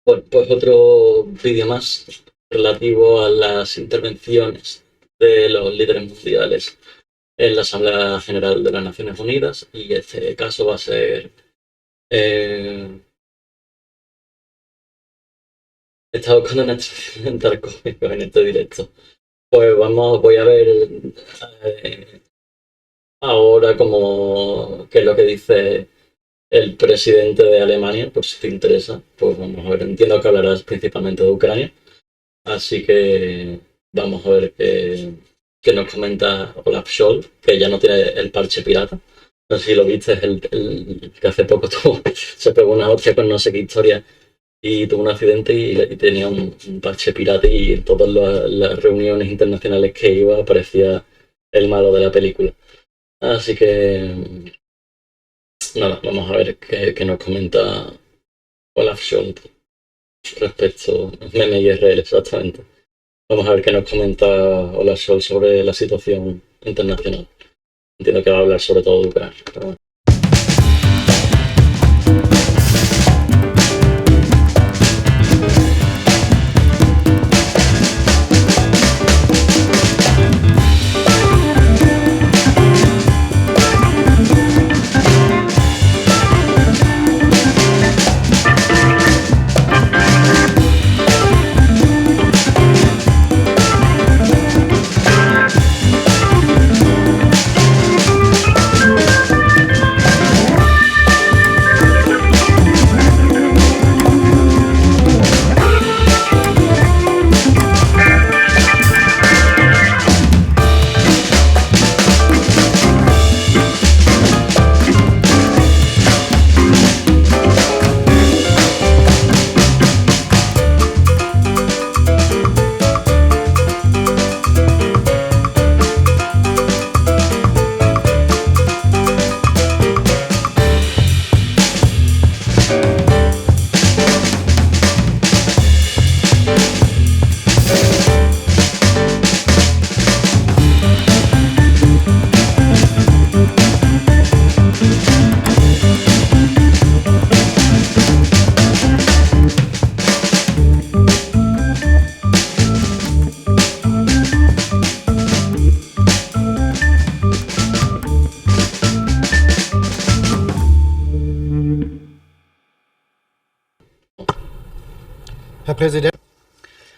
Pues otro vídeo más relativo a las intervenciones de los líderes mundiales en la Asamblea General de las Naciones Unidas, y este caso va a ser... Estaba buscando una extracción cómico en este directo. Pues voy a ver ahora qué es lo que dice el presidente de Alemania, por si te interesa. Pues vamos a ver, entiendo que hablarás principalmente de Ucrania, así que vamos a ver qué nos comenta Olaf Scholz, que ya no tiene el parche pirata. No sé si lo viste, es el que hace poco se pegó una hostia con no sé qué historia y tuvo un accidente y tenía un parche pirata, y en todas las reuniones internacionales que iba aparecía el malo de la película. Así que nada, vamos a ver qué nos comenta Olaf Scholz respecto a meme y Israel, exactamente. Vamos a ver qué nos comenta Olaf Scholz sobre la situación internacional. Entiendo que va a hablar sobre todo de Ucrania, pero bueno.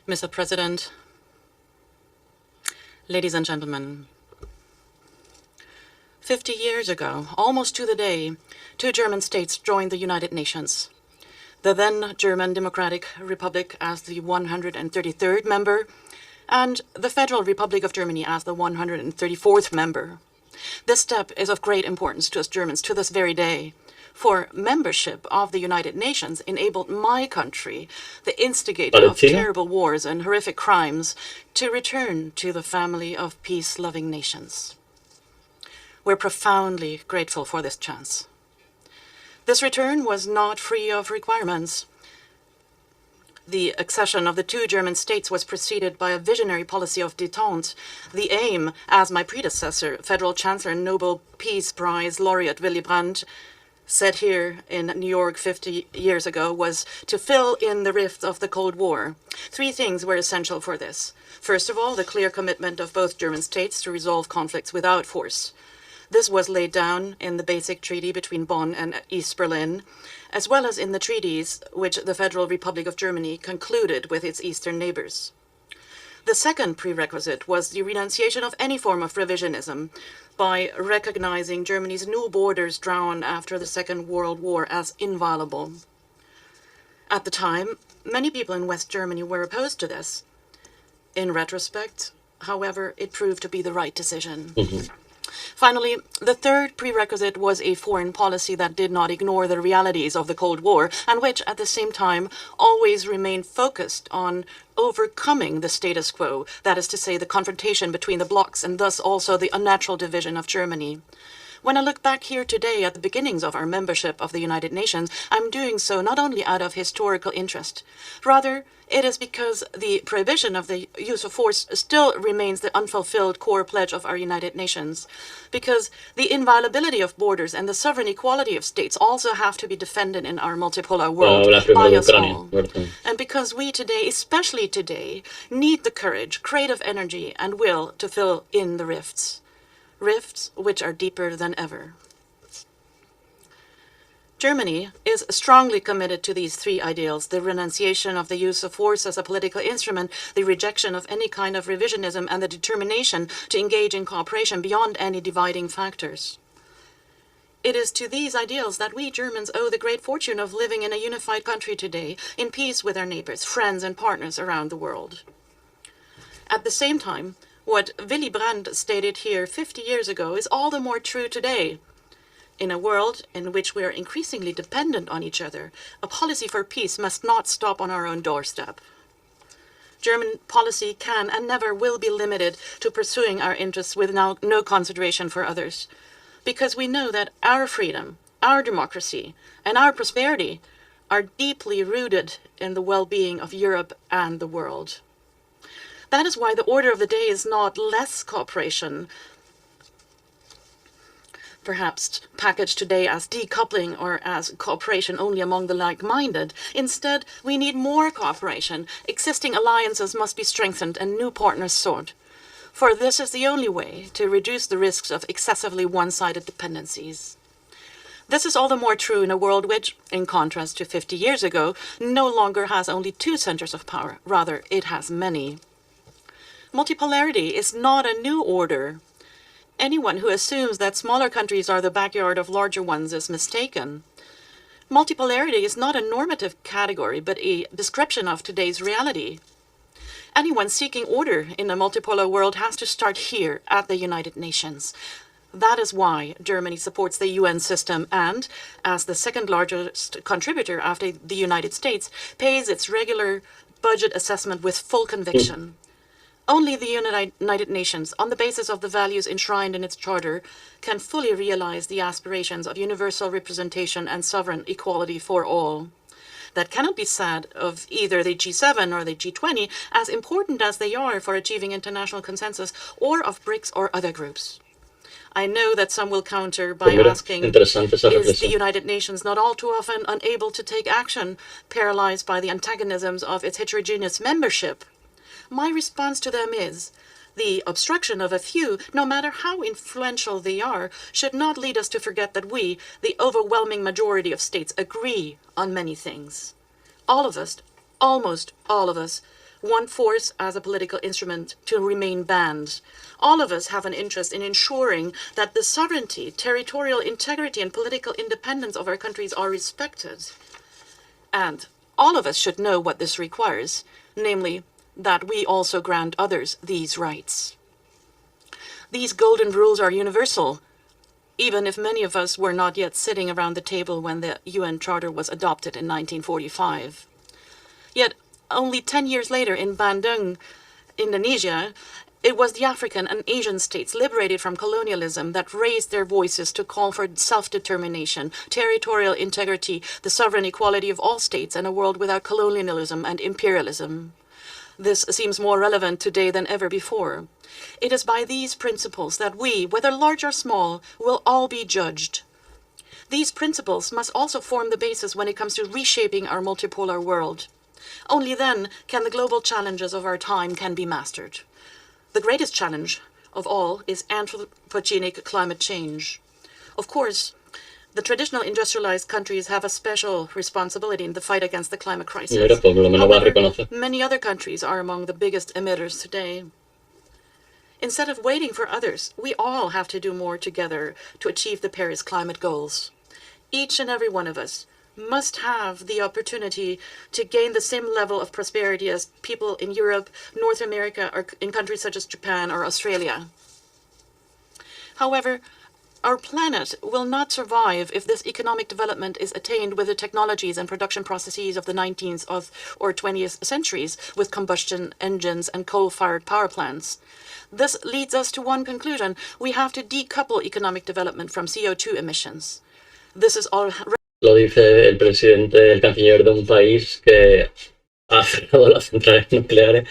Mr. President, ladies and gentlemen, 50 years ago, almost to the day, 2 German states joined the United Nations. The then German Democratic Republic as the 133rd member, and the Federal Republic of Germany as the 134th member. This step is of great importance to us Germans to this very day, for membership of the United Nations enabled my country, the instigator of terrible wars and horrific crimes, to return to the family of peace-loving nations. We're profoundly grateful for this chance. This return was not free of requirements. The accession of the 2 German states was preceded by a visionary policy of détente. The aim, as my predecessor, Federal Chancellor and Nobel Peace Prize laureate Willy Brandt, said here in New York 50 years ago, was to fill in the rift of the Cold War. 3 things were essential for this. First of all, the clear commitment of both German states to resolve conflicts without force. This was laid down in the basic treaty between Bonn and East Berlin, as well as in the treaties which the Federal Republic of Germany concluded with its eastern neighbors. The second prerequisite was the renunciation of any form of revisionism by recognizing Germany's new borders drawn after the Second World War as inviolable. At the time, many people in West Germany were opposed to this. In retrospect, however, it proved to be the right decision. Finally, the third prerequisite was a foreign policy that did not ignore the realities of the Cold War, and which, at the same time, always remained focused on overcoming the status quo, that is to say, the confrontation between the blocs, and thus also the unnatural division of Germany. When I look back here today at the beginnings of our membership of the United Nations, I'm doing so not only out of historical interest. Rather, it is because the prohibition of the use of force still remains the unfulfilled core pledge of our United Nations. Because the inviolability of borders and the sovereign equality of states also have to be defended in our multipolar world by us all. And because we today, especially today, need the courage, creative energy, and will to fill in the rifts. Rifts which are deeper than ever. Germany is strongly committed to these three ideals: the renunciation of the use of force as a political instrument, the rejection of any kind of revisionism, and the determination to engage in cooperation beyond any dividing factors. It is to these ideals that we Germans owe the great fortune of living in a unified country today, in peace with our neighbors, friends, and partners around the world. At the same time, what Willy Brandt stated here 50 years ago is all the more true today. In a world in which we are increasingly dependent on each other, a policy for peace must not stop on our own doorstep. German policy can and never will be limited to pursuing our interests with no consideration for others, because we know that our freedom, our democracy, and our prosperity are deeply rooted in the well-being of Europe and the world. That is why the order of the day is not less cooperation, perhaps packaged today as decoupling or as cooperation only among the like-minded. Instead, we need more cooperation. Existing alliances must be strengthened and new partners sought. For this is the only way to reduce the risks of excessively one-sided dependencies. This is all the more true in a world which, in contrast to 50 years ago, no longer has only two centers of power. Rather, it has many. Multipolarity is not a new order. Anyone who assumes that smaller countries are the backyard of larger ones is mistaken. Multipolarity is not a normative category, but a description of today's reality. Anyone seeking order in a multipolar world has to start here at the United Nations. That is why Germany supports the UN system and, as the second largest contributor after the United States, pays its regular budget assessment with full conviction. Only the United Nations, on the basis of the values enshrined in its charter, can fully realize the aspirations of universal representation and sovereign equality for all. That cannot be said of either the G7 or the G20, as important as they are for achieving international consensus, or of BRICS or other groups. I know that some will counter by asking, is the United Nations not all too often unable to take action, paralyzed by the antagonisms of its heterogeneous membership? My response to them is, the obstruction of a few, no matter how influential they are, should not lead us to forget that we, the overwhelming majority of states, agree on many things. All of us, almost all of us, want force as a political instrument to remain banned. All of us have an interest in ensuring that the sovereignty, territorial integrity, and political independence of our countries are respected. And all of us should know what this requires, namely, that we also grant others these rights. These golden rules are universal, even if many of us were not yet sitting around the table when the UN Charter was adopted in 1945. Yet, only 10 years later in Bandung, Indonesia, it was the African and Asian states liberated from colonialism that raised their voices to call for self-determination, territorial integrity, the sovereign equality of all states, and a world without colonialism and imperialism. This seems more relevant today than ever before. It is by these principles that we, whether large or small, will all be judged. These principles must also form the basis when it comes to reshaping our multipolar world. Only then can the global challenges of our time can be mastered. The greatest challenge of all is anthropogenic climate change. Of course, the traditional industrialized countries have a special responsibility in the fight against the climate crisis. However, many other countries are among the biggest emitters today. Instead of waiting for others, we all have to do more together to achieve the Paris climate goals. Each and every one of us must have the opportunity to gain the same level of prosperity as people in Europe, North America, or in countries such as Japan or Australia. However, Our planet will not survive if this economic development is attained with the technologies and production processes of the 19th or 20th centuries with combustion engines and coal-fired power plants. This leads us to one conclusion. We have to decouple economic development from CO2 emissions. This is all. Lo dice el presidente, el canciller de un país que ha cerrado las centrales nucleares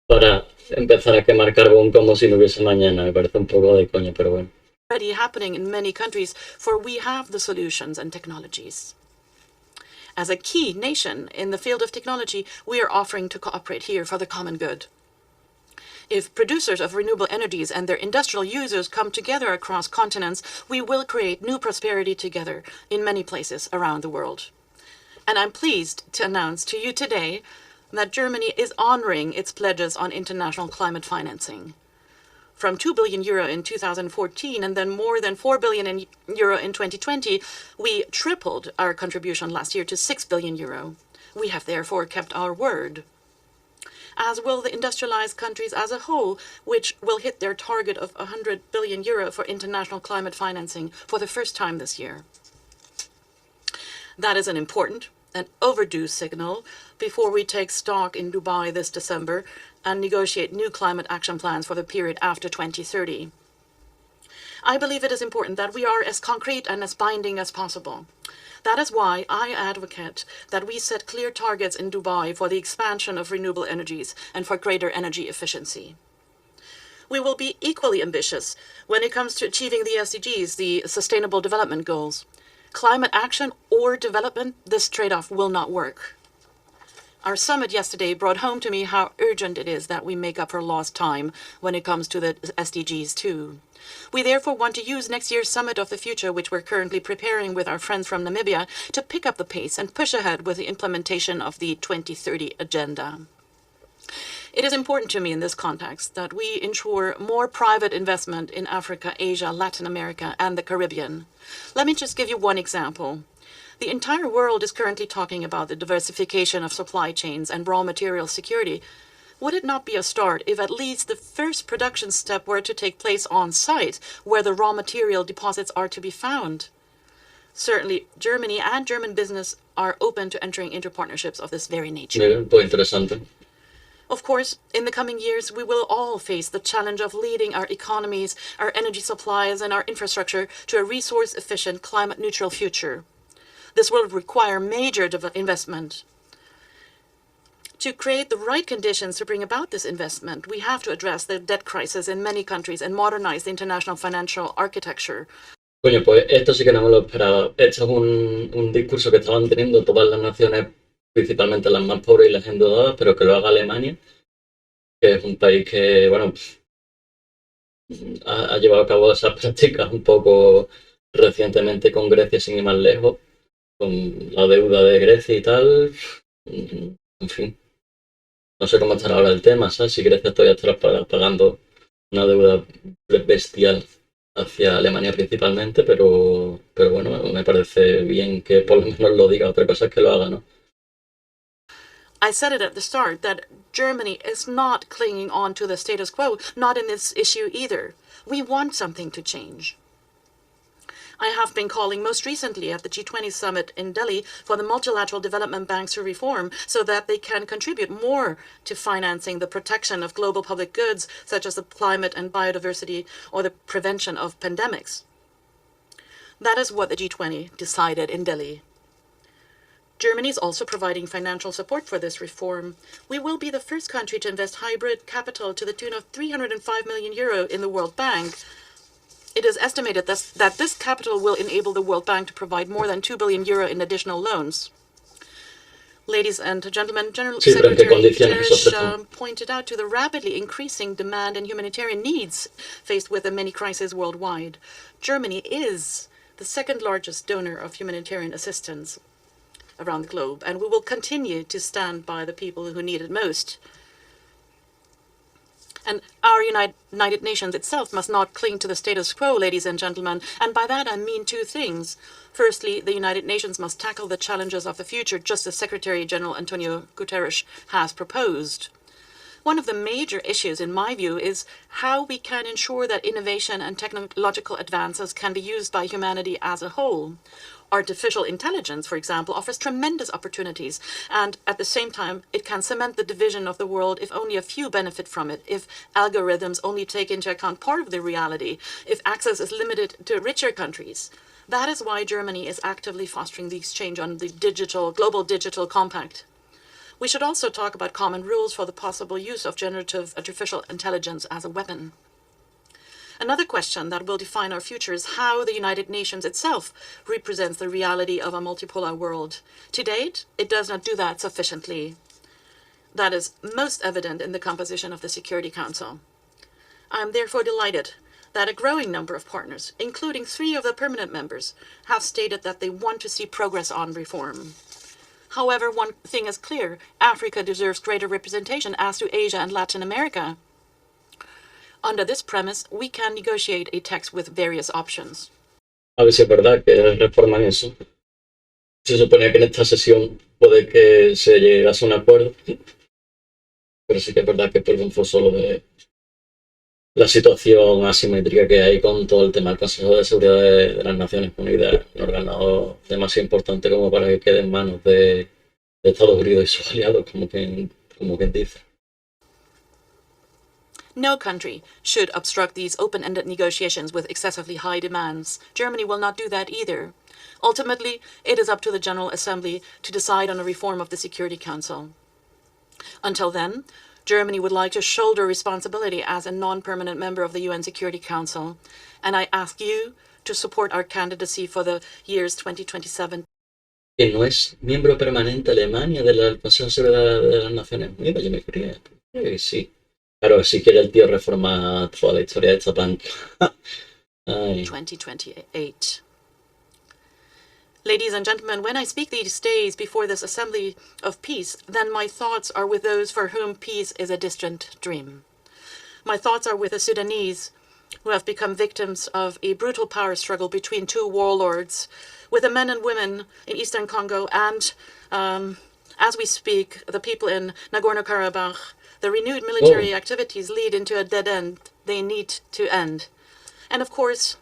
para empezar a quemar carbón como si no hubiese mañana. Me parece un poco de coña, pero bueno. Already happening in many countries, for we have the solutions and technologies. As a key nation in the field of technology, we are offering to cooperate here for the common good. If producers of renewable energies and their industrial users come together across continents, we will create new prosperity together in many places around the world. And I'm pleased to announce to you today that Germany is honoring its pledges on international climate financing. From 2 billion euro in 2014 and then more than 4 billion euro in 2020, we tripled our contribution last year to 6 billion euro. We have therefore kept our word, as will the industrialized countries as a whole, which will hit their target of 100 billion euro for international climate financing for the first time this year. That is an important and overdue signal before we take stock in Dubai this December and negotiate new climate action plans for the period after 2030. I believe it is important that we are as concrete and as binding as possible. That is why I advocate that we set clear targets in Dubai for the expansion of renewable energies and for greater energy efficiency. We will be equally ambitious when it comes to achieving the SDGs, the Sustainable Development Goals. Climate action or development, this trade-off will not work. Our summit yesterday brought home to me how urgent it is that we make up for lost time when it comes to the SDGs too. We therefore want to use next year's Summit of the Future, which we're currently preparing with our friends from Namibia, to pick up the pace and push ahead with the implementation of the 2030 Agenda. It is important to me in this context that we ensure more private investment in Africa, Asia, Latin America, and the Caribbean. Let me just give you one example. The entire world is currently talking about the diversification of supply chains and raw material security. Would it not be a start if at least the first production step were to take place on site, where the raw material deposits are to be found? Certainly, Germany and German business are open to entering into partnerships of this very nature. Mira, pues interesante. Of course, in the coming years, we will all face the challenge of leading our economies, our energy supplies, and our infrastructure to a resource-efficient, climate-neutral future. This will require major investment. To create the right conditions to bring about this investment, we have to address the debt crisis in many countries and modernize the international financial architecture. Coño, pues esto sí que no me lo esperaba. Esto es un discurso que estaban teniendo todas las naciones, principalmente las más pobres y las endeudadas, pero que lo haga Alemania, que es un país que, bueno, ha llevado a cabo esas prácticas un poco recientemente con Grecia, sin ir más lejos, con la deuda de Grecia y tal. En fin, no sé cómo estará ahora el tema, ¿sabes? Si Grecia todavía estará pagando una deuda bestial hacia Alemania principalmente, pero bueno, me parece bien que por lo menos lo diga. Otra cosa es que lo haga, ¿no? I said it at the start that Germany is not clinging on to the status quo, not in this issue either. We want something to change. I have been calling most recently at the G20 summit in Delhi for the multilateral development banks to reform so that they can contribute more to financing the protection of global public goods, such as the climate and biodiversity or the prevention of pandemics. That is what the G20 decided in Delhi. Germany is also providing financial support for this reform. We will be the first country to invest hybrid capital to the tune of 305 million euro in the World Bank. It is estimated that this capital will enable the World Bank to provide more than 2 billion euro in additional loans. Ladies and gentlemen, General Secretary Guterres pointed out to the rapidly increasing demand and humanitarian needs faced with the many crises worldwide. Germany is the second largest donor of humanitarian assistance around the globe, and we will continue to stand by the people who need it most. And our United Nations itself must not cling to the status quo, ladies and gentlemen. And by that I mean two things. Firstly, the United Nations must tackle the challenges of the future, just as Secretary General Antonio Guterres has proposed. One of the major issues, in my view, is how we can ensure that innovation and technological advances can be used by humanity as a whole. Artificial intelligence, for example, offers tremendous opportunities, and at the same time, it can cement the division of the world if only a few benefit from it, if algorithms only take into account part of the reality, if access is limited to richer countries. That is why Germany is actively fostering the exchange on the global digital compact. We should also talk about common rules for the possible use of generative artificial intelligence as a weapon. Another question that will define our future is how the United Nations itself represents the reality of a multipolar world. To date, it does not do that sufficiently. That is most evident in the composition of the Security Council. I am therefore delighted that a growing number of partners, including 3 of the permanent members, have stated that they want to see progress on reform. However, one thing is clear: Africa deserves greater representation, as do Asia and Latin America. Under this premise, we can negotiate a text with various options. A ver si es verdad que reforman eso. Se supone que en esta sesión puede que se llegase a un acuerdo, pero sí que es verdad que es por un solo de la situación asimétrica que hay con todo el tema del Consejo de Seguridad de las Naciones Unidas, un órgano demasiado importante como para que quede en manos de Estados Unidos y sus aliados, como quien dice. No country should obstruct these open-ended negotiations with excessively high demands. Germany will not do that either. Ultimately, it is up to the General Assembly to decide on a reform of the Security Council. Until then, Germany would like to shoulder responsibility as a non-permanent member of the UN Security Council, and I ask you to support our candidacy for the years 2027. Que no es miembro permanente Alemania del Consejo de Seguridad de las Naciones Unidas, yo me creía que sí. Claro, si quiere el tío reforma toda la historia de esta planta. 2028. Ladies and gentlemen, when I speak these days before this Assembly of Peace, then my thoughts are with those for whom peace is a distant dream. My thoughts are with the Sudanese, who have become victims of a brutal power struggle between 2 warlords, with the men and women in Eastern Congo, and, as we speak, the people in Nagorno-Karabakh. The renewed military activities lead into a dead end they need to end. And of course,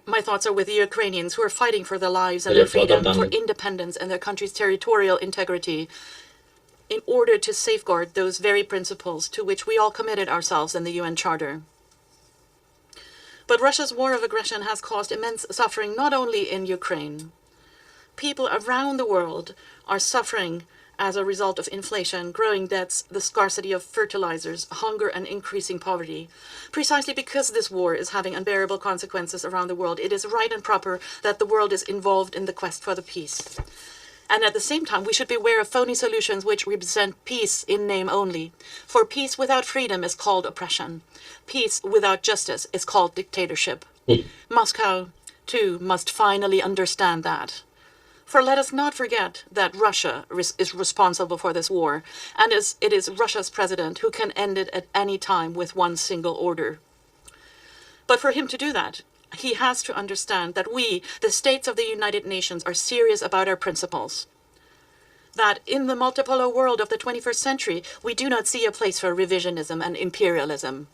my thoughts are with the Ukrainians who are fighting for their lives and their freedom, for independence and their country's territorial integrity, in order to safeguard those very principles to which we all committed ourselves in the UN Charter. But Russia's war of aggression has caused immense suffering not only in Ukraine. People around the world are suffering as a result of inflation, growing debts, the scarcity of fertilizers, hunger, and increasing poverty. Precisely because this war is having unbearable consequences around the world, it is right and proper that the world is involved in the quest for the peace. And at the same time, we should beware of phony solutions which represent peace in name only. For peace without freedom is called oppression. Peace without justice is called dictatorship. Moscow, too, must finally understand that. For let us not forget that Russia is responsible for this war, and it is Russia's president who can end it at any time with one single order. But for him to do that, he has to understand that we, the states of the United Nations, are serious about our principles. That in the multipolar world of the 21st century, we do not see a place for revisionism and imperialism.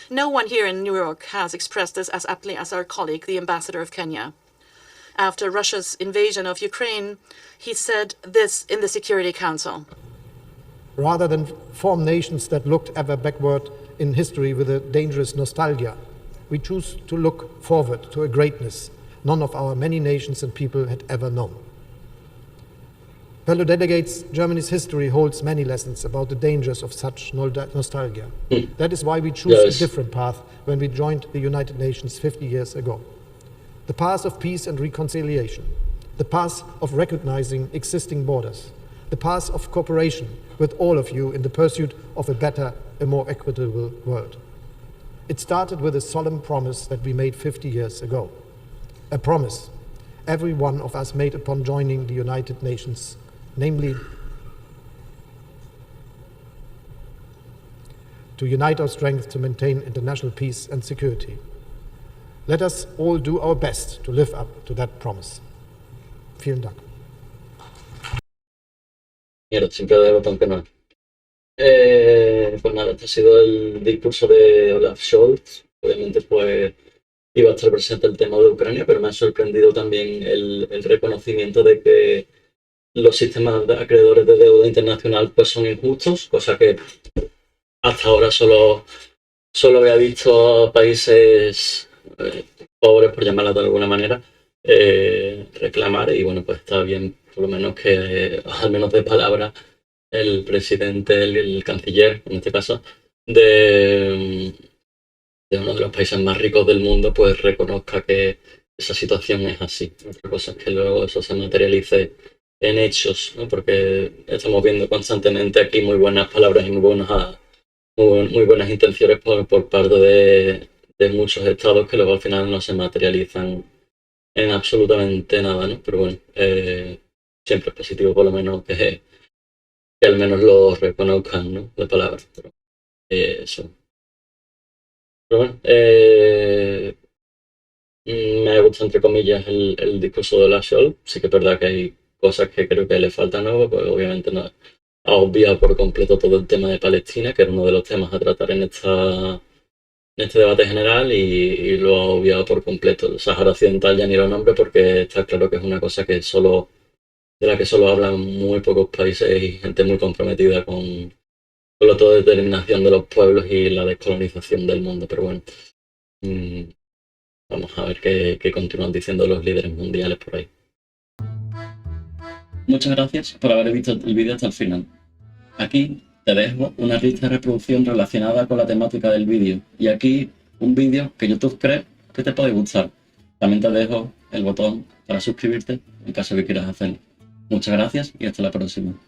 No one here in New York has expressed this as aptly as our colleague, the ambassador of Kenya. After Russia's invasion of Ukraine, he said this in the Security Council. Rather than form nations that looked ever backward in history with a dangerous nostalgia, we choose to look forward to a greatness none of our many nations and people had ever known. Fellow delegates, Germany's history holds many lessons about the dangers of such nostalgia. That is why we choose a different path when we joined the United Nations 50 years ago. The path of peace and reconciliation, the path of recognizing existing borders, the path of cooperation with all of you in the pursuit of a better, a more equitable world. It started with a solemn promise that we made 50 years ago. A promise every one of us made upon joining the United Nations, namely to unite our strength to maintain international peace and security. Let us all do our best to live up to that promise. Vielen Dank. Mierda, siempre de botón que no. Pues nada, este ha sido el discurso de Olaf Scholz. Obviamente, pues iba a estar presente el tema de Ucrania, pero me ha sorprendido también el reconocimiento de que los sistemas de acreedores de deuda internacional pues son injustos, cosa que hasta ahora solo había visto países pobres, por llamarlo de alguna manera, reclamar, y bueno, pues está bien por lo menos que, al menos de palabra, el presidente, el canciller, en este caso, de uno de los países más ricos del mundo, pues reconozca que esa situación es así. Otra cosa es que luego eso se materialice en hechos, ¿no? Porque estamos viendo constantemente aquí muy buenas palabras y muy buenas intenciones por parte de muchos estados que luego al final no se materializan en absolutamente nada, ¿no? Pero bueno, siempre es positivo por lo menos que al menos lo reconozcan, ¿no? De palabras. Pero, eso. Pero bueno, me gusta entre comillas el discurso de Olaf Scholz. Sí que es verdad que hay cosas que creo que le faltan, ¿no? Pues obviamente no ha obviado por completo todo el tema de Palestina, que era uno de los temas a tratar en este debate general, y lo ha obviado por completo. El Sáhara Occidental ya ni lo nombre porque está claro que es una cosa de la que solo hablan muy pocos países y gente muy comprometida con la autodeterminación de los pueblos y la descolonización del mundo. Pero bueno, mm, vamos a ver qué continúan diciendo los líderes mundiales por ahí. Muchas gracias por haber visto el vídeo hasta el final. Aquí te dejo una lista de reproducción relacionada con la temática del vídeo, y aquí un vídeo que YouTube cree que te puede gustar. También te dejo el botón para suscribirte en caso de que quieras hacerlo. Muchas gracias y hasta la próxima.